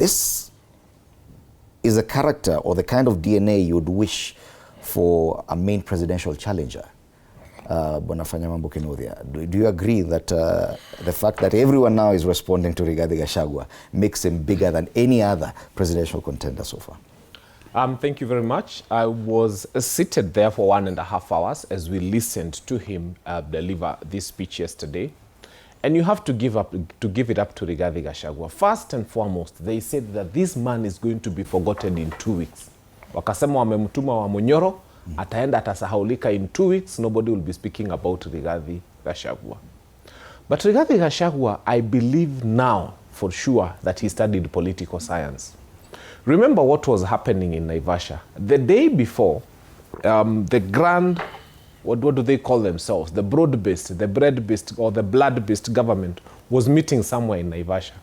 This is a character or the kind of DNA you'd wish for a main presidential challenger. Bwana Fanya Mambo Kinuthia, do you agree that the fact that everyone now is responding to Gachagua makes him bigger than any other presidential contender so far? Thank you very much. I was seated there for 1.5 hours as we listened to him deliver this speech yesterday. And you have to give it up to Gachagua. First and foremost, they said that this man is going to be forgotten in 2 weeks. Wakasema wamemtuma wa Munyoro, ataenda atasahaulika in 2 weeks, nobody will be speaking about Gachagua. But Gachagua, I believe now for sure that he studied political science. Remember what was happening in Naivasha. The day before, the grand, what do they call themselves? The broad-based, the bread-based, or the blood-based government was meeting somewhere in Naivasha.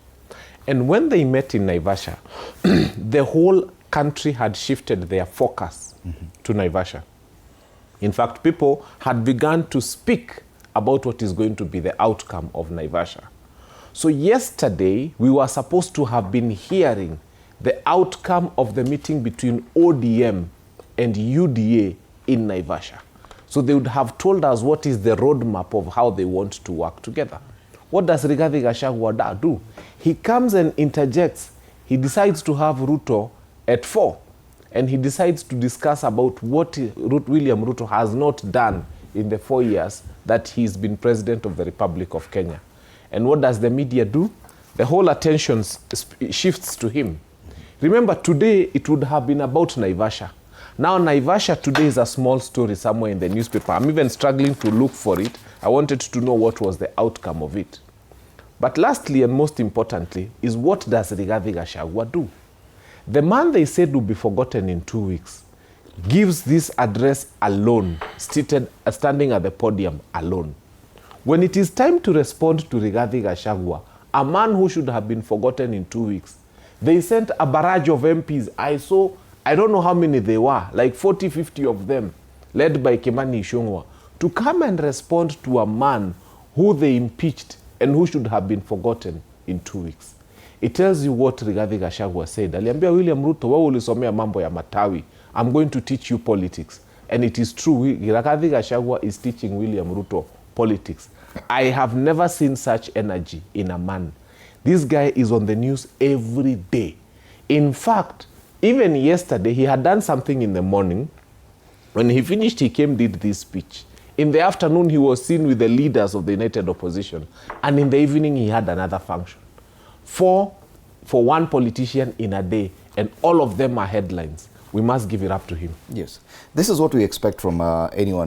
And when they met in Naivasha, the whole country had shifted their focus to Naivasha. In fact, people had begun to speak about what is going to be the outcome of Naivasha. So yesterday, we were supposed to have been hearing the outcome of the meeting between ODM and UDA in Naivasha. So they would have told us what is the roadmap of how they want to work together. What does Gachagua do? He comes and interjects. He decides to have Ruto at 4. And he decides to discuss about what William Ruto has not done in the 4 years that he's been president of the Republic of Kenya. And what does the media do? The whole attention shifts to him. Remember, today it would have been about Naivasha. Now Naivasha today is a small story somewhere in the newspaper. I'm even struggling to look for it. I wanted to know what was the outcome of it. But lastly and most importantly is, what does Gachagua do? The man they said will be forgotten in 2 weeks gives this address alone, standing at the podium alone. When it is time to respond to Gachagua, a man who should have been forgotten in 2 weeks, they sent a barrage of MPs. I don't know how many they were, like 40, 50 of them, led by Kimani Ichung'wah, to come and respond to a man who they impeached and who should have been forgotten in 2 weeks. It tells you what Gachagua said. Aliambia William Ruto, wewe ulisomea mambo ya matawi. I'm going to teach you politics. And it is true, Gachagua is teaching William Ruto politics. I have never seen such energy in a man. This guy is on the news every day. In fact, even yesterday, he had done something in the morning. When he finished, he did this speech. In the afternoon, he was seen with the leaders of the United Opposition. And in the evening, he had another function. 4 for one politician in a day, and all of them are headlines. We must give it up to him. Yes. This is what we expect from anyone.